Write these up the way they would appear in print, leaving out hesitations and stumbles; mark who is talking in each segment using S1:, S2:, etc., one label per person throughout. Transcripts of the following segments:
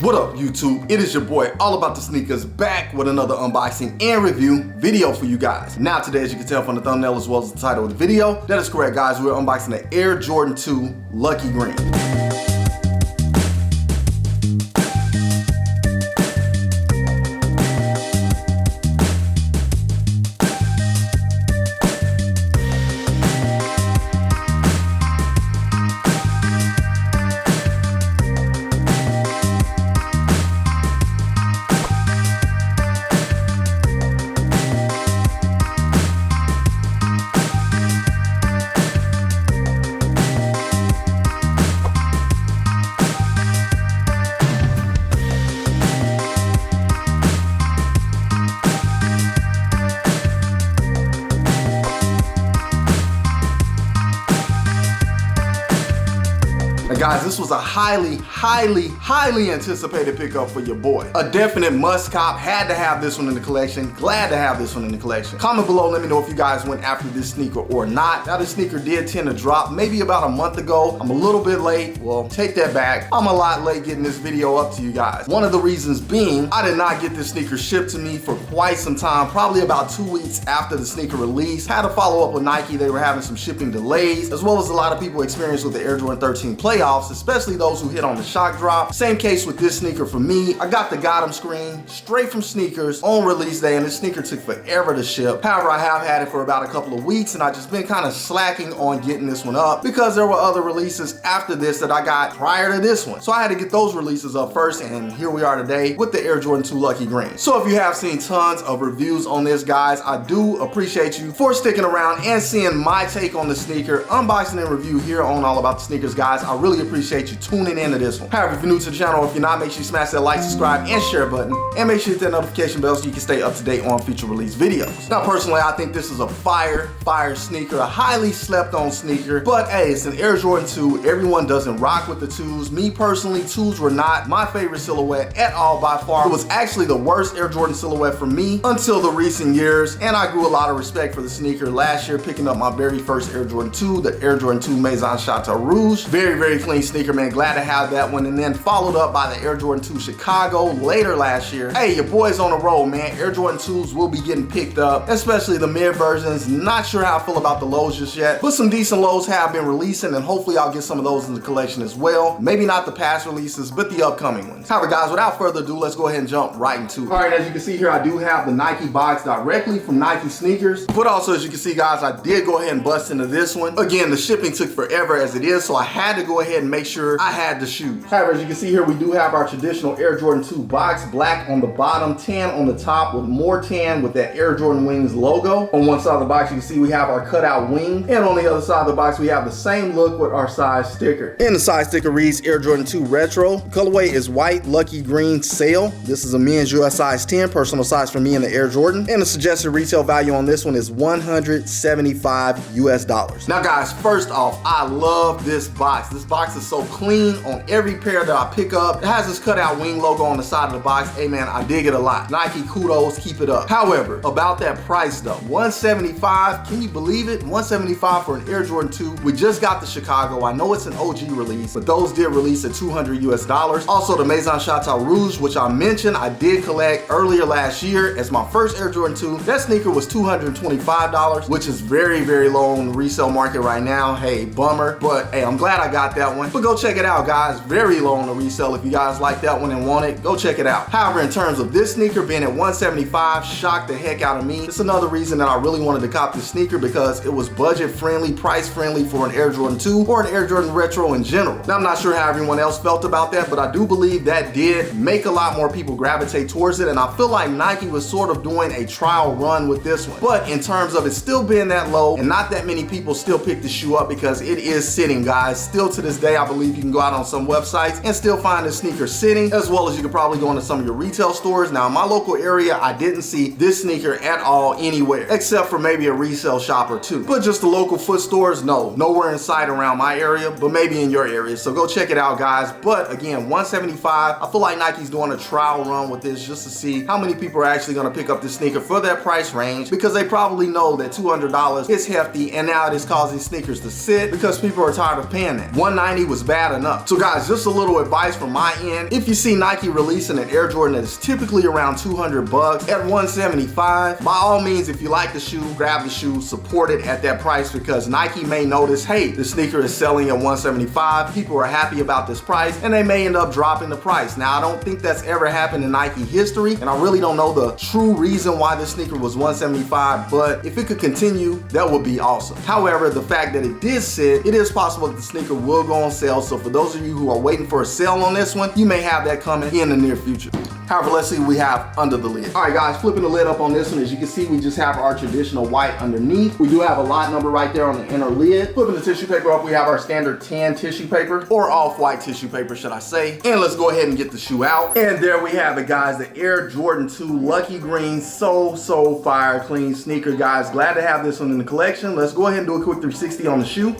S1: What up, YouTube? It is your boy, All About The Sneakerz, back with another unboxing and review video for you guys. Now today, as you can tell from the thumbnail as well as the title of the video, that is correct, guys. We're unboxing the Air Jordan 2 Lucky Green. Guys, this was a highly anticipated pickup for your boy. A definite must cop, had to have this one in the collection, glad to have this one in the collection. Comment below, let me know if you guys went after this sneaker or not. Now this sneaker did tend to drop maybe about a month ago. I'm a little bit late, well, take that back. I'm a lot late getting this video up to you guys. One of the reasons being, I did not get this sneaker shipped to me for quite some time, probably about 2 weeks after the sneaker release. Had to follow up with Nike, they were having some shipping delays, as well as a lot of people experienced with the Air Jordan 13 playoffs, especially those who hit on the shock drop. Same case with this sneaker for me. I got the Got screen straight from Sneakerz on release day, and this sneaker took forever to ship. However, I have had it for about a couple of weeks, and I've just been kind of slacking on getting this one up because there were other releases after this that I got prior to this one. So I had to get those releases up first, and here we are today with the Air Jordan 2 Lucky Green. So if you have seen tons of reviews on this, guys, I do appreciate you for sticking around and seeing my take on the sneaker, unboxing and review here on All About The Sneakerz, guys. I really appreciate you tuning into this one. However, if you're new to the channel, or if you're not, make sure you smash that like, subscribe, and share button, and make sure you hit that notification bell so you can stay up to date on future release videos. Now, personally, I think this is a fire sneaker, a highly slept on sneaker, but hey, it's an Air Jordan 2. Everyone doesn't rock with the 2s. Me personally, 2s were not my favorite silhouette at all by far. It was actually the worst Air Jordan silhouette for me until the recent years, and I grew a lot of respect for the sneaker last year, picking up my very first Air Jordan 2, the Air Jordan 2 Maison Chateau Rouge. Very clean sneaker, man. Glad to have that one, and then followed up by the Air Jordan 2 Chicago later last year. Hey, your boy's on a roll, man. Air Jordan 2s will be getting picked up, especially the mid versions. Not sure how I feel about the lows just yet, but some decent lows have been releasing, and hopefully I'll get some of those in the collection as well. Maybe not the past releases, but the upcoming ones. However, guys, without further ado, let's go ahead and jump right into it. All right, as you can see here, I do have the Nike box directly from Nike Sneakers, but also, as you can see, guys, I did go ahead and bust into this one. Again, the shipping took forever as it is, so I had to go ahead and make sure I had the shoes. However, as you can see here, we do have our traditional Air Jordan 2 box, black on the bottom, tan on the top, with more tan with that Air Jordan Wings logo. On one side of the box, you can see we have our cutout wing, and on the other side of the box, we have the same look with our size sticker. And the size sticker reads Air Jordan 2 Retro. Colorway is white, lucky green, sail. This is a men's US size 10, personal size for me in the Air Jordan. And the suggested retail value on this one is $175 US. Now, guys, first off, I love this box. This box is so clean on every pair that I pick up. It has this cutout wing logo on the side of the box. Hey man, I dig it a lot. Nike, kudos, keep it up. However, about that price though, $175, can you believe it? $175 for an Air Jordan 2. We just got the Chicago. I know it's an OG release, but those did release at $200 US. Also, the Maison Chateau Rouge, which I mentioned I did collect earlier last year as my first Air Jordan 2. That sneaker was $225, which is very low on the resale market right now. Hey, bummer, but hey, I'm glad I got that one. But go check it out, guys. Very low on the resale. If you guys like that one and want it, go check it out. However, in terms of this sneaker being at $175, shocked the heck out of me. It's another reason that I really wanted to cop this sneaker, because it was budget friendly, price friendly for an Air Jordan 2 or an Air Jordan Retro in general. Now, I'm not sure how everyone else felt about that, but I do believe that did make a lot more people gravitate towards it, and I feel like Nike was sort of doing a trial run with this one. But in terms of it still being that low and not that many people still pick the shoe up, because it is sitting, guys. Still to this day, I believe you can go out on some websites and still find this sneaker sitting, as well as you could probably go into some of your retail stores. Now, in my local area, I didn't see this sneaker at all anywhere, except for maybe a resale shop or two. But just the local foot stores, no, nowhere in sight around my area, but maybe in your area. So go check it out, guys. But again, $175. I feel like Nike's doing a trial run with this just to see how many people are actually going to pick up this sneaker for that price range, because they probably know that $200 is hefty, and now it is causing sneakers to sit because people are tired of paying that. $190 90 was bad enough. So guys, just a little advice from my end. If you see Nike releasing an Air Jordan that is typically around 200 bucks at 175, by all means, if you like the shoe, grab the shoe, support it at that price, because Nike may notice, hey, the sneaker is selling at 175. People are happy about this price, and they may end up dropping the price. Now, I don't think that's ever happened in Nike history, and I really don't know the true reason why this sneaker was 175, but if it could continue, that would be awesome. However, the fact that it did sit, it is possible that the sneaker will go on sale. So for those of you who are waiting for a sale on this one, you may have that coming in the near future. However, let's see what we have under the lid. All right, guys, flipping the lid up on this one, as you can see, we just have our traditional white underneath. We do have a lot number right there on the inner lid. Flipping the tissue paper up, we have our standard tan tissue paper, or off-white tissue paper, should I say. And let's go ahead and get the shoe out. And there we have it, guys, the Air Jordan 2 Lucky Green. So fire clean sneaker, guys. Glad to have this one in the collection. Let's go ahead and do a quick 360 on the shoe.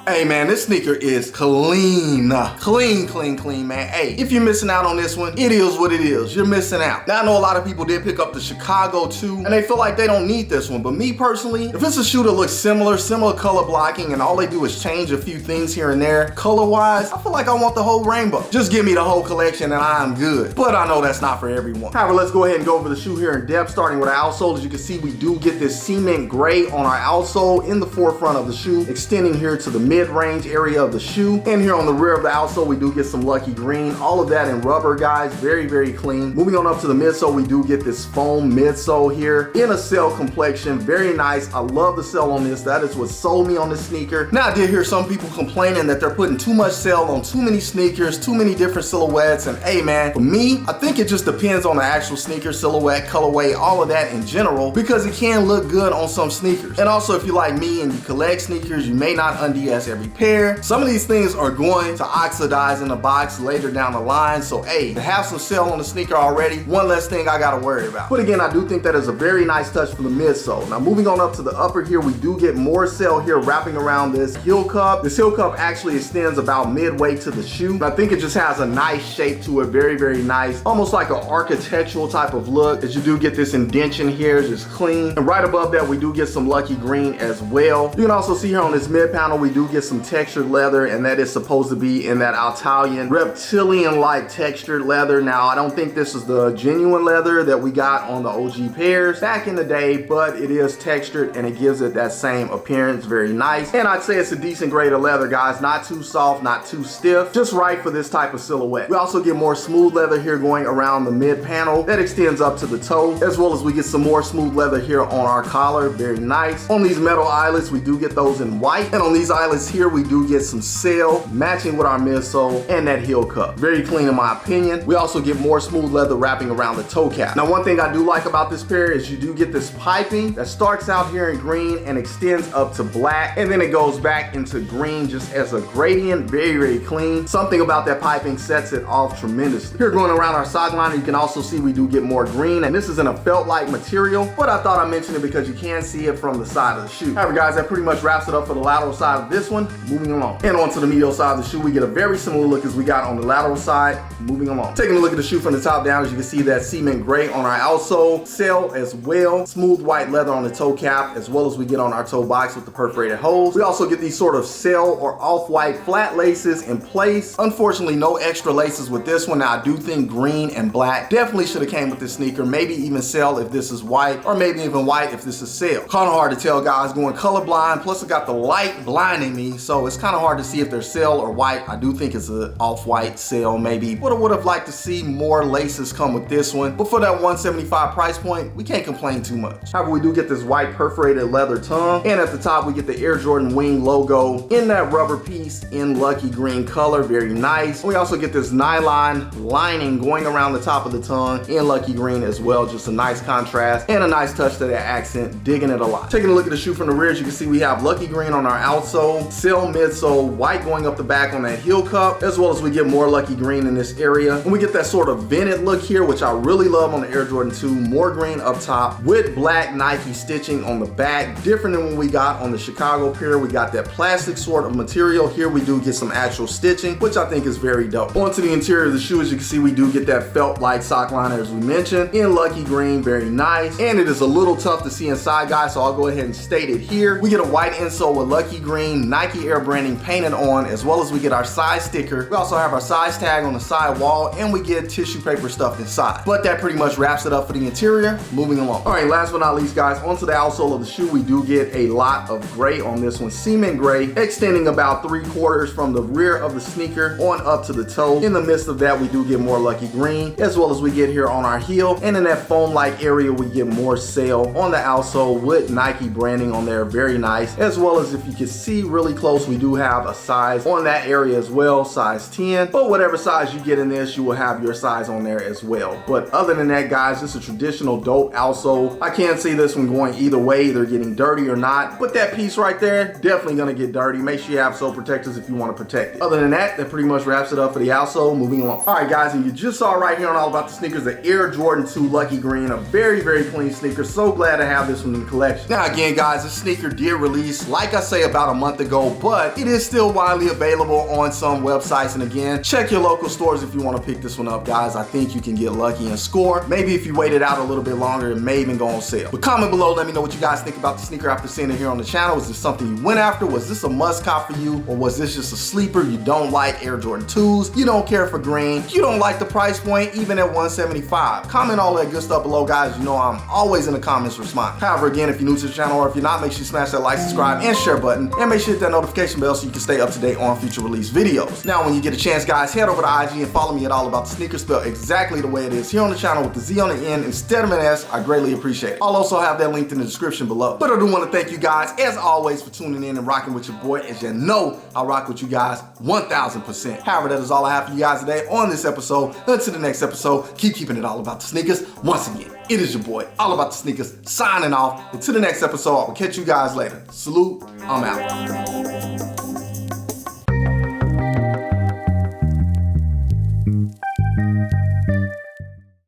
S1: Hey man, this sneaker is clean, man. Hey, if you're missing out on this one, it is what it is. You're missing out. Now, I know a lot of people did pick up the Chicago 2, and they feel like they don't need this one. But me personally, if it's a shoe that looks similar color blocking, and all they do is change a few things here and there, color-wise, I feel like I want the whole rainbow. Just give me the whole collection and I'm good. But I know that's not for everyone. However, let's go ahead and go over the shoe here in depth, starting with our outsole. As you can see, we do get this cement gray on our outsole in the forefront of the shoe, extending here to the mid-range area of the shoe. And here on the rear of the outsole, we do get some lucky green. All of that in rubber, guys. Very clean. Moving on up to the midsole, we do get this foam midsole here in a cell complexion. Very nice. I love the cell on this. That is what sold me on this sneaker. Now, I did hear some people complaining that they're putting too much cell on too many sneakers, too many different silhouettes. And hey man, for me, I think it just depends on the actual sneaker silhouette, colorway, all of that in general, because it can look good on some sneakers. And also, if you're like me and you collect sneakers, you may not unds every pair. Some of these things are going to oxidize in the box later down the line. So hey, to have some cell on the sneaker already, one less thing I gotta worry about. But again, I do think that is a very nice touch for the midsole. Now moving on up to the upper here, we do get more cell here wrapping around this heel cup. This heel cup actually extends about midway to the shoe. And I think it just has a nice shape to it. Very nice. Almost like an architectural type of look, as you do get this indentation here, just clean. And right above that, we do get some lucky green as well. You can also see here on this mid panel, we do get some textured leather, and that is supposed to be in that Italian reptilian-like textured leather. Now, I don't think this is the genuine leather that we got on the OG pairs back in the day, but it is textured and it gives it that same appearance. Very nice. And I'd say it's a decent grade of leather, guys. Not too soft, not too stiff, just right for this type of silhouette. We also get more smooth leather here going around the mid panel that extends up to the toe, as well as we get some more smooth leather here on our collar. Very nice. On these metal eyelets, we do get those in white, and on these eyelets here, we do get some sail matching with our midsole and that heel cup. Very clean in my opinion. We also get more smooth leather wrapping around the toe cap. Now, one thing I do like about this pair is you do get this piping that starts out here in green and extends up to black, and then it goes back into green just as a gradient. Very clean. Something about that piping sets it off tremendously. Here going around our sock liner, you can also see we do get more green, and this is in a felt-like material, but I thought I'd mention it because you can see it from the side of the shoe. However, guys, that pretty much wraps it up for the lateral side of this one. Moving along. And onto the medial side of the shoe, we get a very similar look as we got on the lateral side. Moving along. Taking a look at the shoe from the top down, as you can see that cement gray on our outsole, cell as well, smooth white leather on the toe cap, as well as we get on our toe box with the perforated holes. We also get these sort of cell or off-white flat laces in place. Unfortunately, no extra laces with this one. Now, I do think green and black definitely should have came with this sneaker. Maybe even cell if this is white, or maybe even white if this is cell. Kind of hard to tell, guys, going colorblind, plus it got the light blinding me, so it's kind of hard to see if they're cell or white. I do think it's an off-white cell, maybe. Would have liked to see more laces come with this one, but for that 175 price point, we can't complain too much. However, we do get this white perforated leather tongue, and at the top we get the Air Jordan wing logo in that rubber piece in lucky green color. Very nice. We also get this nylon lining going around the top of the tongue in lucky green as well. Just a nice contrast and a nice touch to that accent. Digging it a lot. Taking a look at the shoe from the rear, as you can see we have lucky green on our outsole, sail midsole, white going up the back on that heel cup, as well as we get more lucky green in this area. And we get that sort of vented look here, which I really love on the Air Jordan 2. More green up top with black Nike stitching on the back, different than what we got on the Chicago pair. We got that plastic sort of material. Here we do get some actual stitching, which I think is very dope. Onto the interior of the shoe, as you can see, we do get that felt-like sock liner as we mentioned in lucky green, very nice. And it is a little tough to see inside, guys, so I'll go ahead and state it here. We get a white insole with lucky green, Nike Air branding painted on, as well as we get our size sticker. We also have our size tag on the side wall, and we get tissue paper stuffed inside. But that pretty much wraps it up for the interior. Moving along. All right, last but not least, guys, onto the outsole of the shoe, we do get a lot of gray on this one. Cement gray, extending about 3/4 from the rear of the sneaker on up to the toe. In the midst of that, we do get more lucky green, as well as we get here on our heel. And in that foam-like area, we get more sail on the outsole with Nike branding on there, very nice. As well as, if you can see really close, we do have a size on that area as well, size 10. But whatever size you get in this, you will have your size on there as well. But other than that, guys, it's a traditional dope outsole. I can't see this one going either way, either getting dirty or not. But that piece right there, definitely gonna get dirty. Make sure you have sole protectors if you want to protect it. Other than that, that pretty much wraps it up for the outsole. Moving along. All right, guys, and you just saw right here on All About the Sneakers, the Air Jordan 2 Lucky Green, a very, very clean sneaker. So glad to have this one in the collection. Now, again, guys, this sneaker did release, like I say, about a month ago, but it is still widely available on some websites. And again, check your local stores if you want to pick this one up, guys. I think you can get lucky and score. Maybe if you waited out a little bit longer, it may even go on sale. But comment below, let me know what you guys think about the sneaker after seeing it here on the channel. Is this something you went after? Was this a must cop for you? Or was this just a sleeper? You don't like Air Jordan 2s, you don't care for green, you don't like the price point, even at $175. Comment all that good stuff below, guys. You know I'm always in the comments responding. However, again, if you're new to the channel or if you're not, make sure you smash that like, subscribe, and share button, and make sure you hit that notification bell so you can stay up to date on future release videos. Now, when you get a chance, guys, head over to IG and follow me at All About the Sneakers, spelled exactly the way it is here on the channel with the Z on the end instead of an S. I greatly appreciate it. I'll also have that linked in the description below. But I do want to thank you guys, as always, for tuning in and rocking with your boy. As you know, I rock with you guys 1000%. However, that is all I have for you guys today on this episode. Until the next episode, keep keeping it all about the sneakers. Once again, it is your boy, All About the Sneakers, signing off. Until the next episode, I will catch you guys later. Salute, I'm out.